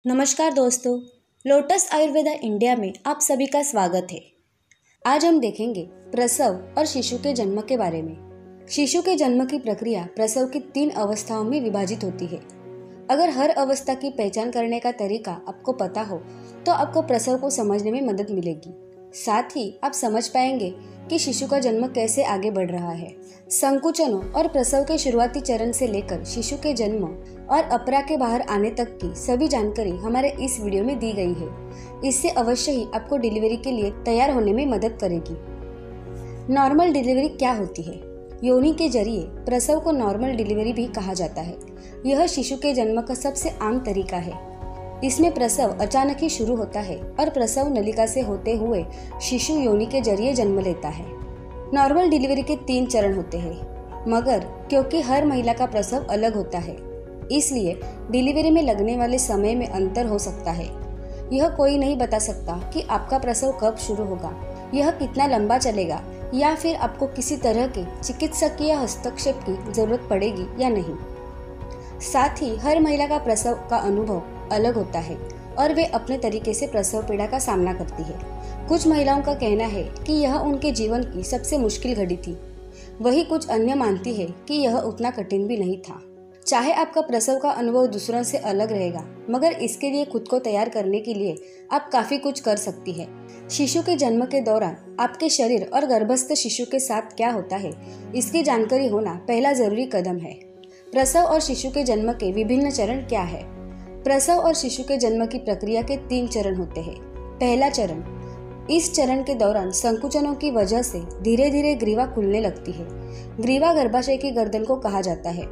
नमस्कार दोस्तों, lotus Ayurveda India में आप सभी का स्वागत है। आज हम देखेंगे प्रसव और शिशु के जन्म के बारे में। शिशु के जन्म की प्रक्रिया प्रसव की 3 अवस्थाओं में विभाजित होती है। अगर हर अवस्था की पहचान करने का तरीका आपको पता हो तो आपको प्रसव को समझने में मदद मिलेगी। साथ ही आप समझ पाएंगे कि शिशु का जन्म कैसे आगे बढ़ रहा है। संकुचनों और प्रसव के शुरुआती चरण से लेकर शिशु के जन्म और अपरा के बाहर आने तक की सभी जानकारी हमारे इस वीडियो में दी गई है। इससे अवश्य ही आपको डिलीवरी के लिए तैयार होने में मदद करेगी। नॉर्मल डिलीवरी क्या होती है? योनि के जरिए प्रसव को नॉर्मल डिलीवरी भी कहा जाता है। यह शिशु के जन्म का सबसे आम तरीका है। इसमें प्रसव अचानक ही शुरू होता है और प्रसव नलिका से होते हुए शिशु योनि के जरिए जन्म लेता है। नॉर्मल डिलीवरी के 3 चरण होते हैं, मगर क्योंकि हर महिला का प्रसव अलग होता है, इसलिए डिलीवरी में लगने वाले समय में अंतर हो सकता है। यह कोई नहीं बता सकता कि आपका प्रसव कब शुरू होगा, यह कितना लंबा चलेगा या फिर आपको किसी तरह के चिकित्सकीय हस्तक्षेप की जरूरत पड़ेगी या नहीं। साथ ही हर महिला का प्रसव का अनुभव अलग होता है और वे अपने तरीके से प्रसव पीड़ा का सामना करती है। कुछ महिलाओं का कहना है कि यह उनके जीवन की सबसे मुश्किल घड़ी थी, वही कुछ अन्य मानती है कि यह उतना कठिन भी नहीं था। चाहे आपका प्रसव का अनुभव दूसरों से अलग रहेगा, मगर इसके लिए खुद को तैयार करने के लिए आप काफी कुछ कर सकती है। शिशु के जन्म के दौरान आपके शरीर और गर्भस्थ शिशु के साथ क्या होता है, इसकी जानकारी होना पहला जरूरी कदम है। प्रसव और शिशु के जन्म के विभिन्न चरण क्या है? प्रसव और शिशु के जन्म की प्रक्रिया के 3 चरण होते हैं। पहला चरण, इस चरण के दौरान संकुचनों की वजह से धीरे धीरे ग्रीवा खुलने लगती है। ग्रीवा गर्भाशय की गर्दन को कहा जाता है।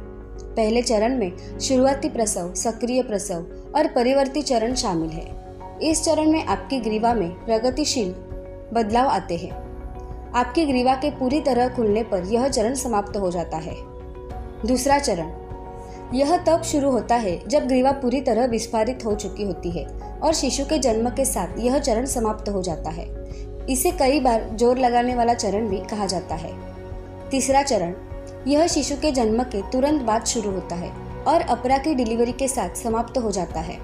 पहले चरण में शुरुआती प्रसव, सक्रिय प्रसव और परिवर्ती चरण शामिल है। इस चरण में आपकी ग्रीवा में प्रगतिशील बदलाव आते हैं। आपकी ग्रीवा के पूरी तरह खुलने पर यह चरण समाप्त हो जाता है। दूसरा चरण, यह तब शुरू होता है जब ग्रीवा पूरी तरह विस्फारित हो चुकी होती है और शिशु के जन्म के साथ यह चरण समाप्त हो जाता है। इसे कई बार जोर लगाने वाला चरण भी कहा जाता है। तीसरा चरण, यह शिशु के जन्म के तुरंत बाद शुरू होता है और अपरा की डिलीवरी के साथ समाप्त हो जाता है।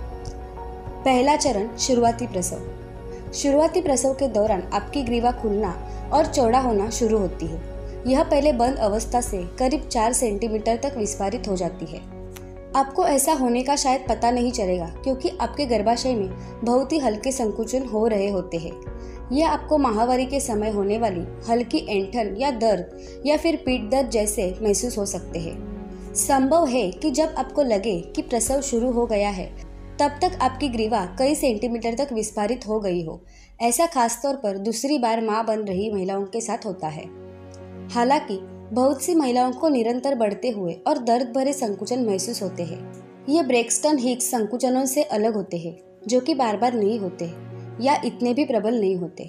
पहला चरण, शुरुआती प्रसव। शुरुआती प्रसव के दौरान आपकी ग्रीवा खुलना और चौड़ा होना शुरू होती है। यह पहले बंद अवस्था से करीब 4 सेंटीमीटर तक विस्फारित हो जाती है। आपको ऐसा होने का शायद पता नहीं चलेगा, क्योंकि आपके गर्भाशय में बहुत ही हल्के संकुचन हो रहे होते हैं। यह आपको माहवारी के समय होने वाली हल्की ऐंठन या दर्द या फिर पीठ दर्द जैसे महसूस हो सकते हैं। संभव है कि जब आपको लगे कि प्रसव शुरू हो गया है, तब तक आपकी ग्रीवा कई सेंटीमीटर तक विस्फारित हो गई हो। ऐसा खासतौर पर दूसरी बार मां बन रही महिलाओं के साथ होता है। हालांकि बहुत सी महिलाओं को निरंतर बढ़ते हुए और दर्द भरे संकुचन महसूस होते हैं। ये ब्रेक्सटन हिक्स संकुचनों से अलग होते हैं, जो कि बार बार नहीं होते या इतने भी प्रबल नहीं होते।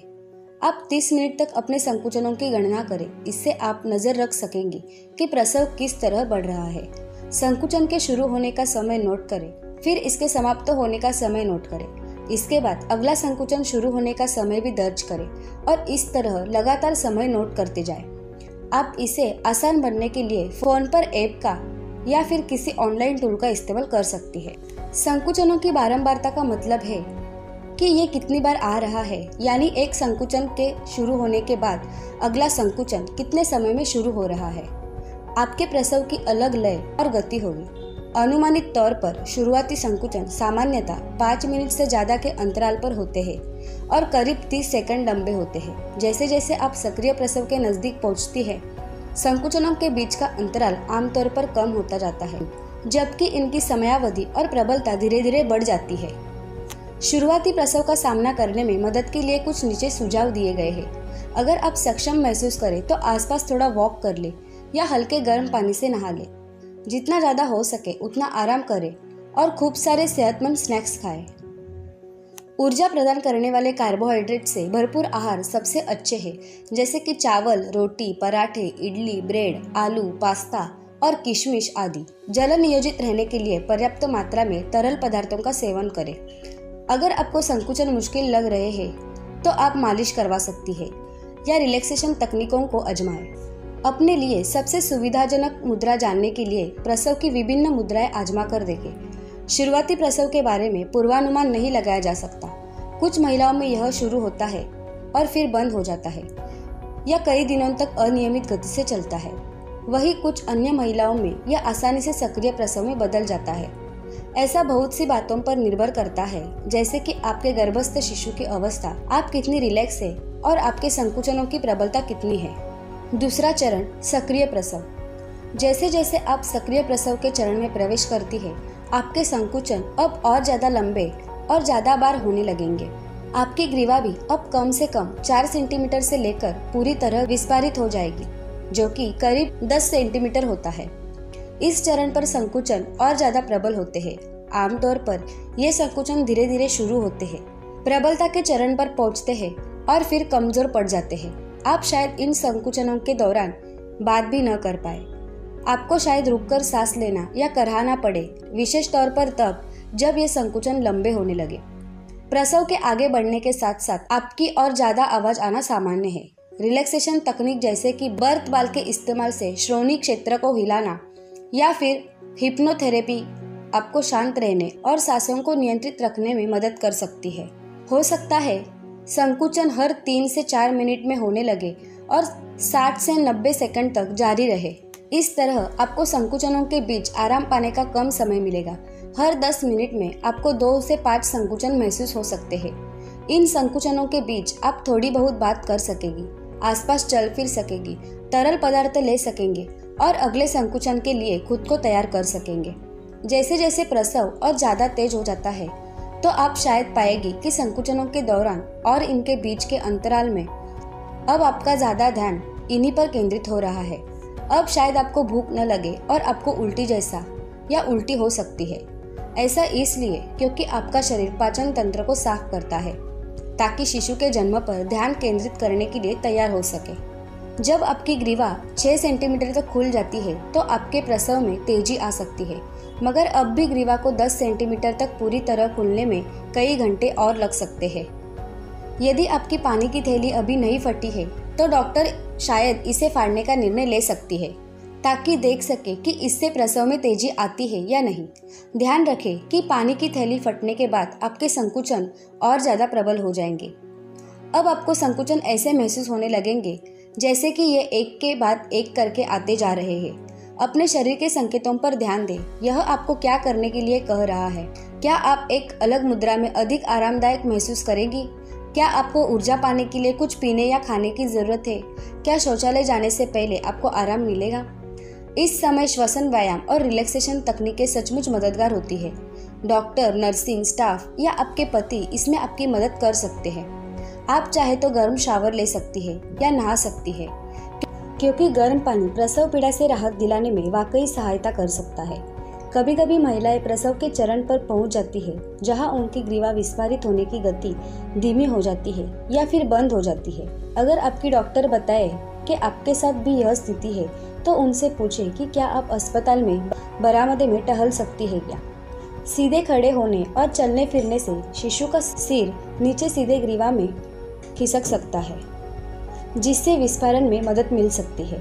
आप 30 मिनट तक अपने संकुचनों की गणना करें। इससे आप नजर रख सकेंगे कि प्रसव किस तरह बढ़ रहा है। संकुचन के शुरू होने का समय नोट करें, फिर इसके समाप्त होने का समय नोट करें। इसके बाद अगला संकुचन शुरू होने का समय भी दर्ज करें और इस तरह लगातार समय नोट करते जाएं। आप इसे आसान बनने के लिए फोन पर ऐप का या फिर किसी ऑनलाइन टूल का इस्तेमाल कर सकती है। संकुचनों की बारंबारता का मतलब है कि ये कितनी बार आ रहा है, यानी एक संकुचन के शुरू होने के बाद अगला संकुचन कितने समय में शुरू हो रहा है। आपके प्रसव की अलग लय और गति होगी। अनुमानित तौर पर शुरुआती संकुचन सामान्यतः 5 मिनट से ज्यादा के अंतराल पर होते हैं और करीब 30 सेकंड लंबे होते हैं। जैसे जैसे आप सक्रिय प्रसव के नजदीक पहुंचती है, संकुचनों के बीच का अंतराल आमतौर पर कम होता जाता है, जबकि इनकी समयावधि और प्रबलता धीरे धीरे बढ़ जाती है। शुरुआती प्रसव का सामना करने में मदद के लिए कुछ नीचे सुझाव दिए गए हैं। अगर आप सक्षम महसूस करें तो आसपास थोड़ा वॉक कर ले या हल्के गर्म पानी से नहा ले। जितना ज्यादा हो सके उतना आराम करें और खूब सारे सेहतमंद स्नैक्स खाएं। ऊर्जा प्रदान करने वाले कार्बोहाइड्रेट से भरपूर आहार सबसे अच्छे हैं, जैसे कि चावल, रोटी, पराठे, इडली, ब्रेड, आलू, पास्ता और किशमिश आदि। जल नियोजित रहने के लिए पर्याप्त मात्रा में तरल पदार्थों का सेवन करें। अगर आपको संकुचन मुश्किल लग रहे हैं तो आप मालिश करवा सकती है या रिलैक्सेशन तकनीकों को आजमाएं। अपने लिए सबसे सुविधाजनक मुद्रा जानने के लिए प्रसव की विभिन्न मुद्राएं आजमा कर देखें। शुरुआती प्रसव के बारे में पूर्वानुमान नहीं लगाया जा सकता। कुछ महिलाओं में यह शुरू होता है और फिर बंद हो जाता है या कई दिनों तक अनियमित गति से चलता है। वहीं कुछ अन्य महिलाओं में यह आसानी से सक्रिय प्रसव में बदल जाता है। ऐसा बहुत सी बातों पर निर्भर करता है, जैसे कि आपके गर्भस्थ शिशु की अवस्था, आप कितनी रिलैक्स है और आपके संकुचनों की प्रबलता कितनी है। दूसरा चरण, सक्रिय प्रसव। जैसे जैसे आप सक्रिय प्रसव के चरण में प्रवेश करती है, आपके संकुचन अब और ज्यादा लंबे और ज्यादा बार होने लगेंगे। आपकी ग्रीवा भी अब कम से कम 4 सेंटीमीटर से लेकर पूरी तरह विस्फारित हो जाएगी, जो कि करीब 10 सेंटीमीटर होता है। इस चरण पर संकुचन और ज्यादा प्रबल होते हैं। आमतौर पर ये संकुचन धीरे धीरे शुरू होते हैं, प्रबलता के चरण पर पहुंचते हैं और फिर कमजोर पड़ जाते हैं। आप शायद इन संकुचनों के दौरान बात भी न कर पाए। आपको शायद रुककर सांस लेना या कराहना पड़े, विशेष तौर पर तब जब ये संकुचन लंबे होने लगे। प्रसव के आगे बढ़ने के साथ साथ आपकी और ज्यादा आवाज आना सामान्य है। रिलैक्सेशन तकनीक जैसे कि बर्थ बाल के इस्तेमाल से श्रोणि क्षेत्र को हिलाना या फिर हिप्नोथेरेपी आपको शांत रहने और सांसों को नियंत्रित रखने में मदद कर सकती है। हो सकता है संकुचन हर 3 से 4 मिनट में होने लगे और 60 से 90 सेकंड तक जारी रहे। इस तरह आपको संकुचनों के बीच आराम पाने का कम समय मिलेगा। हर 10 मिनट में आपको 2 से 5 संकुचन महसूस हो सकते हैं। इन संकुचनों के बीच आप थोड़ी बहुत बात कर सकेंगी, आसपास चल फिर सकेंगी, तरल पदार्थ ले सकेंगे और अगले संकुचन के लिए खुद को तैयार कर सकेंगे। जैसे जैसे प्रसव और ज्यादा तेज हो जाता है, तो आप शायद पाएगी कि संकुचनों के दौरान और इनके बीच के अंतराल में अब आपका ज्यादा ध्यान इन्हीं पर केंद्रित हो रहा है। अब शायद आपको भूख न लगे और आपको उल्टी जैसा या उल्टी हो सकती है। ऐसा इसलिए क्योंकि आपका शरीर पाचन तंत्र को साफ करता है ताकि शिशु के जन्म पर ध्यान केंद्रित करने के लिए तैयार हो सके। जब आपकी ग्रीवा 6 सेंटीमीटर तक खुल जाती है तो आपके प्रसव में तेजी आ सकती है, मगर अब भी ग्रीवा को 10 सेंटीमीटर तक पूरी तरह खुलने में कई घंटे और लग सकते हैं। यदि आपकी पानी की थैली अभी नहीं फटी है तो डॉक्टर शायद इसे फाड़ने का निर्णय ले सकती है ताकि देख सके कि इससे प्रसव में तेजी आती है या नहीं। ध्यान रखें कि पानी की थैली फटने के बाद आपके संकुचन और ज्यादा प्रबल हो जाएंगे। अब आपको संकुचन ऐसे महसूस होने लगेंगे जैसे कि ये एक के बाद एक करके आते जा रहे हैं। अपने शरीर के संकेतों पर ध्यान दें। यह आपको क्या करने के लिए कह रहा है। क्या आप एक अलग मुद्रा में अधिक आरामदायक महसूस करेंगी? क्या आपको ऊर्जा पाने के लिए कुछ पीने या खाने की जरूरत है? क्या शौचालय जाने से पहले आपको आराम मिलेगा? इस समय श्वसन व्यायाम और रिलैक्सेशन तकनीकें सचमुच मददगार होती है। डॉक्टर, नर्सिंग स्टाफ या आपके पति इसमें आपकी मदद कर सकते हैं। आप चाहे तो गर्म शावर ले सकती है या नहा सकती है, क्योंकि गर्म पानी प्रसव पीड़ा से राहत दिलाने में वाकई सहायता कर सकता है। कभी कभी महिलाएं प्रसव के चरण पर पहुंच जाती है जहां उनकी ग्रीवा विस्फारित होने की गति धीमी हो जाती है या फिर बंद हो जाती है। अगर आपकी डॉक्टर बताए कि आपके साथ भी यह स्थिति है तो उनसे पूछें कि क्या आप अस्पताल में बरामदे में टहल सकती है क्या। सीधे खड़े होने और चलने फिरने से शिशु का सिर नीचे सीधे ग्रीवा में खिसक सकता है, जिससे विस्फारण में मदद मिल सकती है।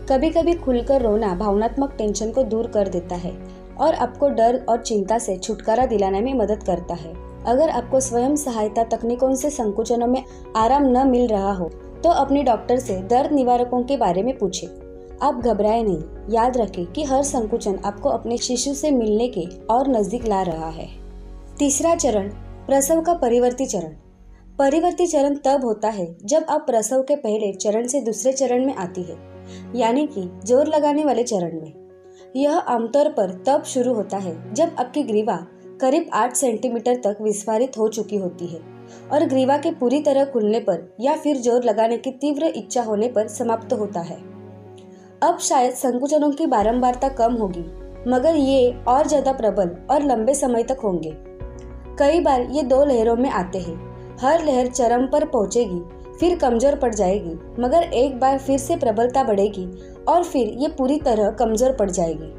कभी कभी खुलकर रोना भावनात्मक टेंशन को दूर कर देता है और आपको डर और चिंता से छुटकारा दिलाने में मदद करता है। अगर आपको स्वयं सहायता तकनीकों से संकुचनों में आराम न मिल रहा हो तो अपने डॉक्टर से दर्द निवारकों के बारे में पूछें। आप घबराएं नहीं। याद रखें कि हर संकुचन आपको अपने शिशु से मिलने के और नजदीक ला रहा है। तीसरा चरण, प्रसव का परिवर्ती चरण। परिवर्ती चरण तब होता है जब आप प्रसव के पहले चरण से दूसरे चरण में आती है, यानी कि जोर लगाने वाले चरण में। यह आमतौर पर तब शुरू होता है जब आपकी ग्रीवा करीब 8 सेंटीमीटर तक विस्फारित हो चुकी होती है और ग्रीवा के पूरी तरह खुलने पर या फिर जोर लगाने की तीव्र इच्छा होने पर समाप्त होता है। अब शायद संकुचनों की बारंबारता कम होगी, मगर ये और ज्यादा प्रबल और लंबे समय तक होंगे। कई बार ये 2 लहरों में आते हैं। हर लहर चरम पर पहुंचेगी, फिर कमजोर पड़ जाएगी, मगर एक बार फिर से प्रबलता बढ़ेगी और फिर ये पूरी तरह कमजोर पड़ जाएगी।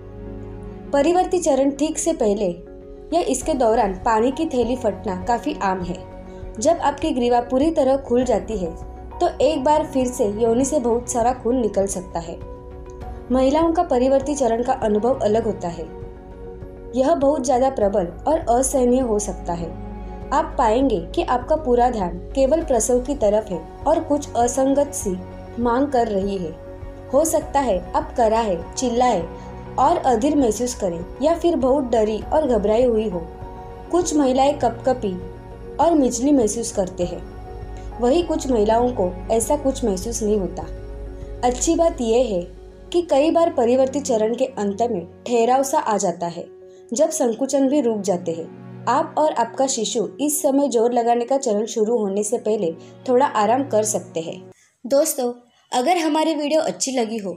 परिवर्ती चरण ठीक से पहले या इसके दौरान पानी की थैली फटना काफी आम है। जब आपकी ग्रीवा पूरी तरह खुल जाती है तो एक बार फिर से योनि से बहुत सारा खून निकल सकता है। महिलाओं का परिवर्ती चरण का अनुभव अलग होता है। यह बहुत ज़्यादा प्रबल और असहनीय हो सकता है। आप पाएंगे कि आपका पूरा ध्यान केवल प्रसव की तरफ है और कुछ असंगत सी मांग कर रही है। हो सकता है आप कराहे, चिल्लाए और अधीर महसूस करें या फिर बहुत डरी और घबराई हुई हो। कुछ महिलाएं कपकपी और मिचली महसूस करते हैं। वही कुछ महिलाओं को ऐसा कुछ महसूस नहीं होता। अच्छी बात यह है कि कई बार परिवर्ती चरण के अंत में ठहराव सा आ जाता है, जब संकुचन भी रुक जाते हैं। आप और आपका शिशु इस समय जोर लगाने का चरण शुरू होने से पहले थोड़ा आराम कर सकते हैं। दोस्तों, अगर हमारी वीडियो अच्छी लगी हो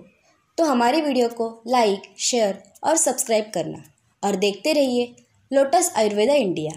तो हमारी वीडियो को लाइक, शेयर और सब्सक्राइब करना और देखते रहिए लोटस आयुर्वेदा इंडिया।